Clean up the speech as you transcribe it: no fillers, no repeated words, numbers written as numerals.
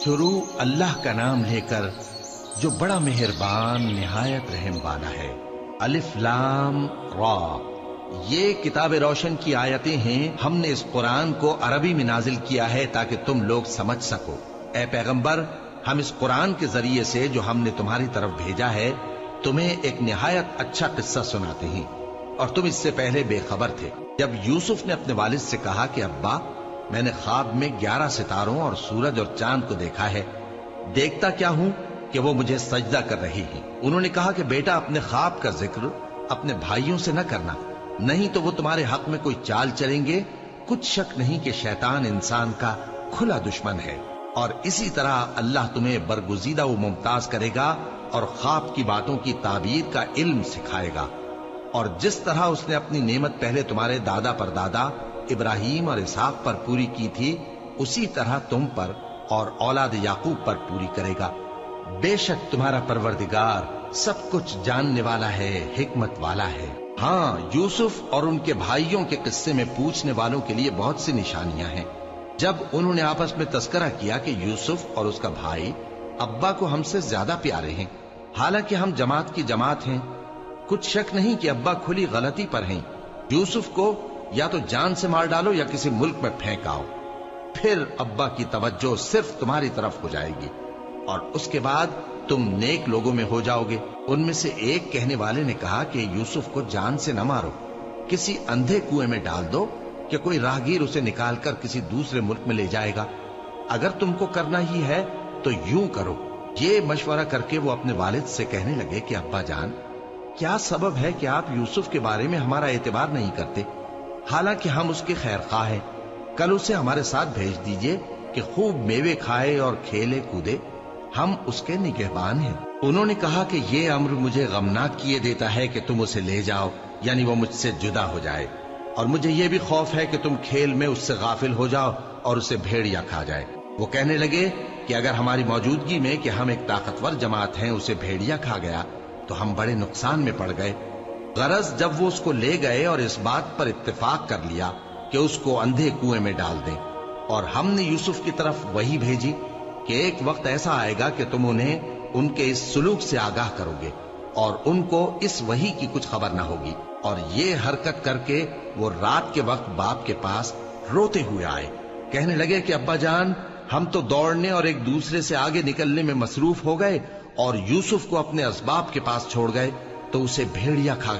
شروع اللہ کا نام لے کر جو بڑا مہربان نہایت رحم والا ہے۔ الف لام را، یہ کتاب روشن کی آیتیں ہیں۔ ہم نے اس قرآن کو عربی میں نازل کیا ہے تاکہ تم لوگ سمجھ سکو۔ اے پیغمبر، ہم اس قرآن کے ذریعے سے جو ہم نے تمہاری طرف بھیجا ہے تمہیں ایک نہایت اچھا قصہ سناتے ہیں، اور تم اس سے پہلے بے خبر تھے۔ جب یوسف نے اپنے والد سے کہا کہ ابا، میں نے خواب میں 11 ستاروں اور سورج اور چاند کو دیکھا ہے، دیکھتا کیا ہوں کہ وہ مجھے سجدہ کر رہی ہیں۔ انہوں نے کہا کہ بیٹا، اپنے خواب کا ذکر اپنے بھائیوں سے نہ کرنا، نہیں تو وہ تمہارے حق میں کوئی چال چلیں گے۔ کچھ شک نہیں کہ شیطان انسان کا کھلا دشمن ہے، اور اسی طرح اللہ تمہیں برگزیدہ و ممتاز کرے گا اور خواب کی باتوں کی تعبیر کا علم سکھائے گا، اور جس طرح اس نے اپنی نعمت پہلے تمہارے دادا پر دادا ابراہیم اور اسحاق پر پوری کی تھی، اسی طرح تم پر اور اولاد یعقوب پر پوری کرے گا۔ بے شک تمہارا پروردگار سب کچھ جاننے والا ہے، حکمت والا ہے۔ ہاں، یوسف اور ان کے بھائیوں کے قصے میں پوچھنے والوں کے لیے بہت سی نشانیاں ہیں۔ جب انہوں نے آپس میں تذکرہ کیا کہ یوسف اور اس کا بھائی ابا کو ہم سے زیادہ پیارے ہیں، حالانکہ ہم جماعت کی جماعت ہیں، کچھ شک نہیں کہ ابا کھلی غلطی پر ہیں۔ یوسف کو یا تو جان سے مار ڈالو یا کسی ملک میں پھینک آؤ، پھر ابا کی توجہ صرف تمہاری طرف ہو جائے گی، اور اس کے بعد تم نیک لوگوں میں ہو جاؤ گے۔ ان میں سے ایک کہنے والے نے کہا کہ یوسف کو جان سے نہ مارو، کسی اندھے کنویں میں ڈال دو کہ کوئی راہگیر اسے نکال کر کسی دوسرے ملک میں لے جائے گا۔ اگر تم کو کرنا ہی ہے تو یوں کرو۔ یہ مشورہ کر کے وہ اپنے والد سے کہنے لگے کہ ابا جان، کیا سبب ہے کہ آپ یوسف کے بارے میں ہمارا اعتبار نہیں کرتے، حالانکہ ہم اس کے خیر خواہ ہیں؟ کل اسے ہمارے ساتھ بھیج دیجئے کہ خوب میوے کھائے اور کھیلے کودے، ہم اس کے نگہبان ہیں۔ انہوں نے کہا کہ یہ امر مجھے غمناک کیے دیتا ہے کہ تم اسے لے جاؤ، یعنی وہ مجھ سے جدا ہو جائے، اور مجھے یہ بھی خوف ہے کہ تم کھیل میں اس سے غافل ہو جاؤ اور اسے بھیڑیا کھا جائے۔ وہ کہنے لگے کہ اگر ہماری موجودگی میں کہ ہم ایک طاقتور جماعت ہیں اسے بھیڑیا کھا گیا تو ہم بڑے نقصان میں پڑ گئے۔ غرض جب وہ اس کو لے گئے اور اس بات پر اتفاق کر لیا کہ اس کو اندھے کنویں میں ڈال دیں، اور ہم نے یوسف کی طرف وحی بھیجی کہ ایک وقت ایسا آئے گا کہ تم انہیں ان کے اس سلوک سے آگاہ کرو گے، اور ان کو اس وحی کی کچھ خبر نہ ہوگی۔ اور یہ حرکت کر کے وہ رات کے وقت باپ کے پاس روتے ہوئے آئے، کہنے لگے کہ ابا جان، ہم تو دوڑنے اور ایک دوسرے سے آگے نکلنے میں مصروف ہو گئے اور یوسف کو اپنے اسباب کے پاس چھوڑ گئے تو اسے بھیڑیا کھا گیا۔